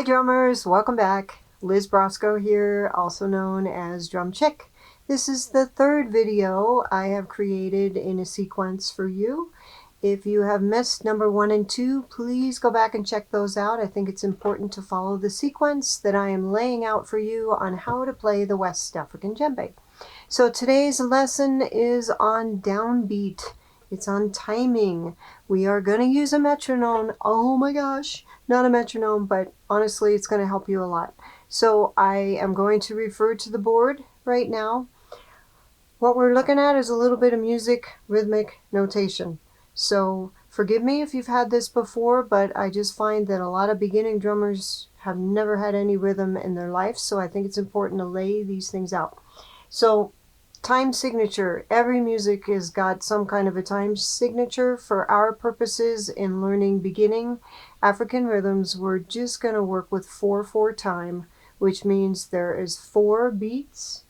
drummers, welcome back. Liz Broscoe here, also known as Drumchik. This is the third video I have created in a sequence for you. If you have missed number 1 and 2, please go back and check those out. I think it's important to follow the sequence that I am laying out for you on how to play the West African djembe. So today's lesson is on downbeat. It's on timing. We are going to use a metronome. Oh my gosh, not a metronome, but honestly, it's going to help you a lot. So I am going to refer to the board right now. What we're looking at is a little bit of music, rhythmic notation. So forgive me if you've had this before, but I just find that a lot of beginning drummers have never had any rhythm in their life. So I think it's important to lay these things out. So time signature. Every music has got some kind of a time signature. For our purposes in learning beginning African rhythms, we're just going to work with 4/4 time, which means there is 4 beats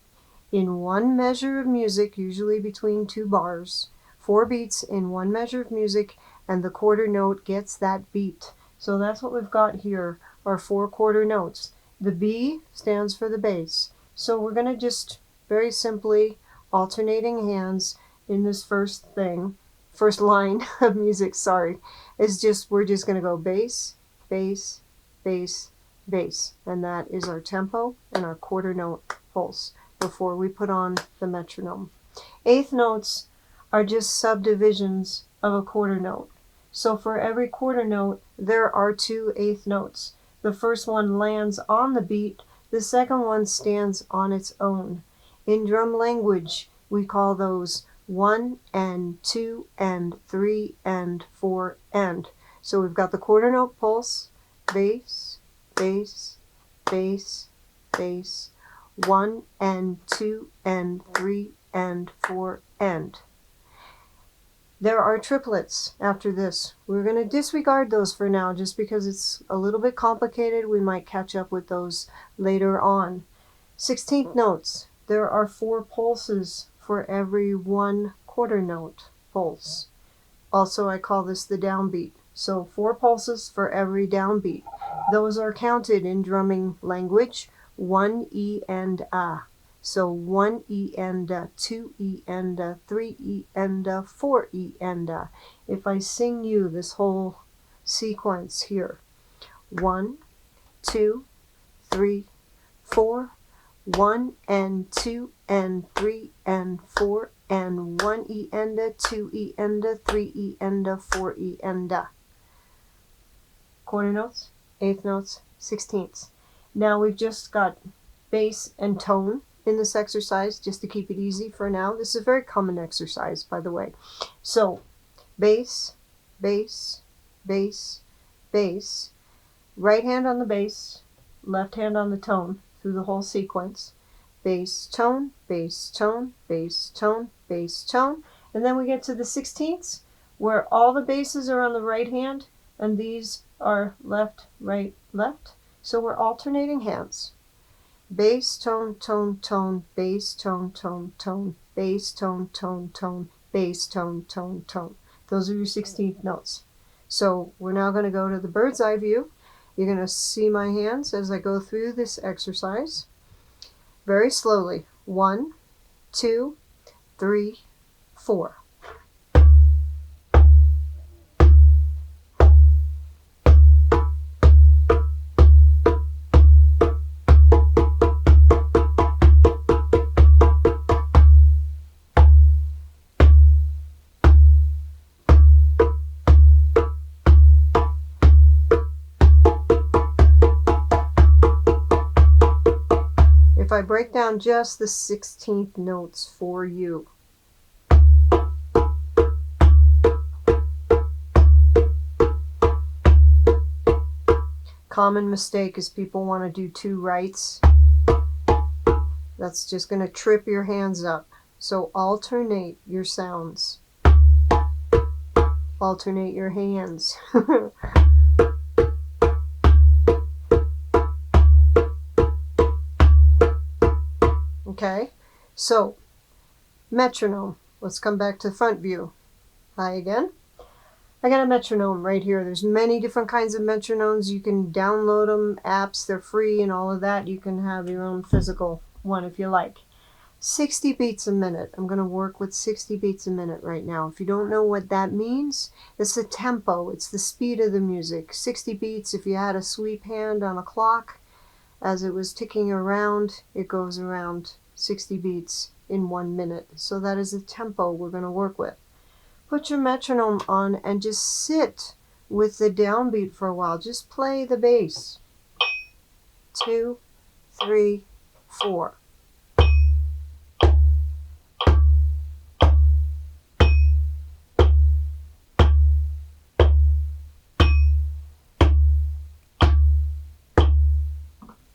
in one measure of music, usually between 2 bars. 4 beats in one measure of music, and the quarter note gets that beat. So that's what we've got here, our 4 quarter notes. The B stands for the bass. So we're going to just very simply alternating hands in this first line of music, we're just going to go bass, bass, bass, bass, and that is our tempo and our quarter note pulse before we put on the metronome. Eighth notes are just subdivisions of a quarter note. So for every quarter note, there are 2 eighth notes. The first one lands on the beat, the second one stands on its own. In drum language, we call those 1 and 2 and 3 and 4 and. So we've got the quarter note pulse, bass, bass, bass, bass, 1 and 2 and 3 and 4 and. There are triplets after this. We're going to disregard those for now just because it's a little bit complicated. We might catch up with those later on. 16th notes. There are 4 pulses for every 1 quarter note pulse. Also, I call this the downbeat. So 4 pulses for every downbeat. Those are counted in drumming language. 1 E and A. So 1 E and A, 2 E and A, 3 E and A, 4 E and A. If I sing you this whole sequence here. 1, 2, 3, 4. 1 and 2 and 3 and 4 and 1 E and A, 2 E and A, 3 E and A, 4 E and A. Quarter notes, eighth notes, 16ths. Now we've just got bass and tone in this exercise just to keep it easy for now. This is a very common exercise, by the way. So bass, bass, bass, bass. Right hand on the bass, left hand on the tone through the whole sequence. Bass, tone, bass, tone, bass, tone, bass, tone. And then we get to the 16ths where all the basses are on the right hand and these are left, right, left. So we're alternating hands. Bass, tone, tone, tone, bass, tone, tone, tone, bass, tone, tone, tone, bass, tone, tone, tone. Those are your 16th notes. So we're now going to go to the bird's eye view. You're going to see my hands as I go through this exercise. Very slowly. 1, 2, 3, 4. If I break down just the 16th notes for you. Common mistake is people want to do 2 rights. That's just going to trip your hands up. So alternate your sounds. Alternate your hands. Okay, so, metronome. Let's come back to the front view. Hi again. I got a metronome right here. There's many different kinds of metronomes. You can download them, apps, they're free and all of that. You can have your own physical one if you like. 60 beats a minute. I'm going to work with 60 beats a minute right now. If you don't know what that means, it's the tempo. It's the speed of the music. 60 beats, if you had a sweep hand on a clock, as it was ticking around, it goes around 60 beats in 1 minute. So that is the tempo we're going to work with. Put your metronome on and just sit with the downbeat for a while. Just play the bass. 2, 3, 4.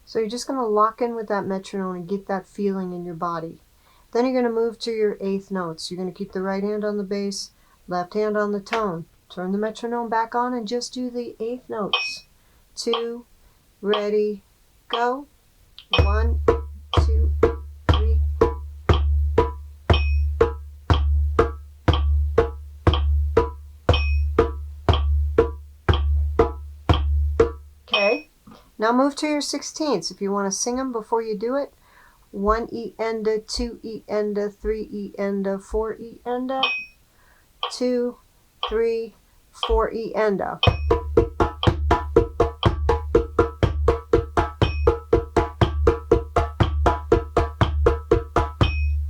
So you're just going to lock in with that metronome and get that feeling in your body. Then you're going to move to your eighth notes. You're going to keep the right hand on the bass, left hand on the tone. Turn the metronome back on and just do the eighth notes. 2, ready, go. 1, 2, 3. Okay. Now move to your 16ths. If you want to sing them before you do it, 1 E enda, 2 E enda, 3 E enda, 4 E enda, 2, 3, 4 E enda.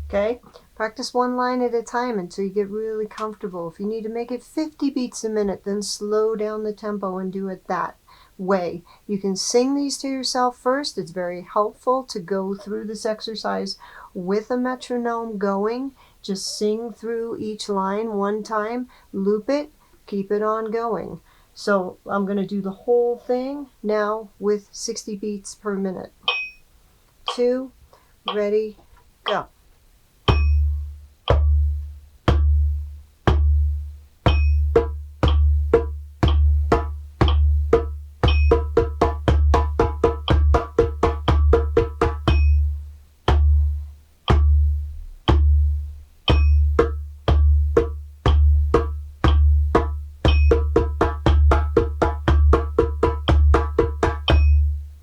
Okay? Practice one line at a time until you get really comfortable. If you need to make it 50 beats a minute, then slow down the tempo and do it that way. You can sing these to yourself first. It's very helpful to go through this exercise with a metronome going. Just sing through each line one time, loop it, keep it on going. So I'm going to do the whole thing now with 60 beats per minute. 2, ready, go.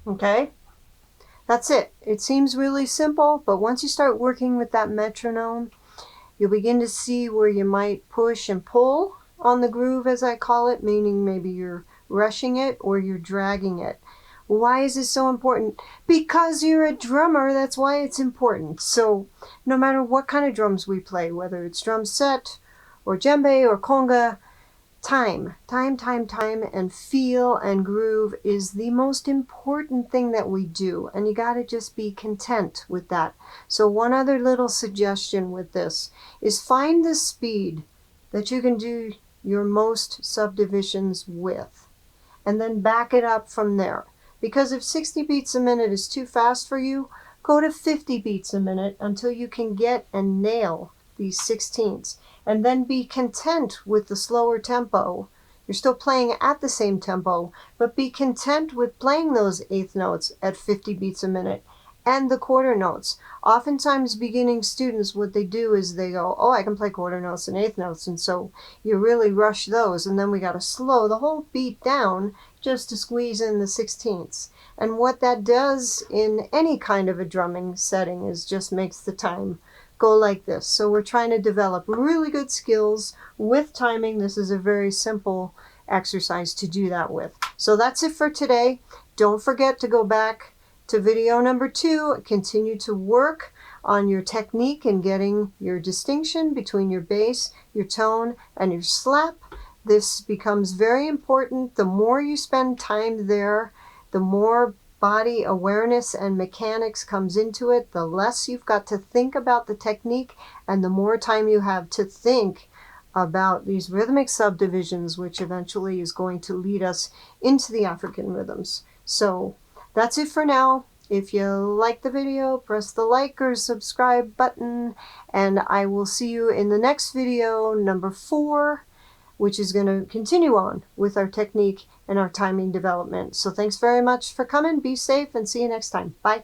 Okay, that's it. It seems really simple, but once you start working with that metronome, you'll begin to see where you might push and pull on the groove, as I call it, meaning maybe you're rushing it or you're dragging it. Why is this so important? Because you're a drummer, that's why it's important. So no matter what kind of drums we play, whether it's drum set or djembe or conga, time, and feel and groove is the most important thing that we do, and you got to just be content with that. So one other little suggestion with this is find the speed that you can do your most subdivisions with, and then back it up from there. Because if 60 beats a minute is too fast for you, go to 50 beats a minute until you can get and nail these 16ths. And then be content with the slower tempo. You're still playing at the same tempo, but be content with playing those eighth notes at 50 beats a minute and the quarter notes. Oftentimes beginning students, what they do is they go, oh, I can play quarter notes and eighth notes, and so you really rush those, and then we got to slow the whole beat down just to squeeze in the 16ths. And what that does in any kind of a drumming setting is just makes the time go like this. So we're trying to develop really good skills with timing. This is a very simple exercise to do that with. So that's it for today. Don't forget to go back to video number 2. Continue to work on your technique and getting your distinction between your bass, your tone, and your slap. This becomes very important. The more you spend time there, the more body awareness and mechanics comes into it, the less you've got to think about the technique and the more time you have to think about these rhythmic subdivisions, which eventually is going to lead us into the African rhythms. So that's it for now. If you like the video, press the like or subscribe button, and I will see you in the next video, number 4, which is going to continue on with our technique and our timing development. So thanks very much for coming. Be safe and see you next time. Bye.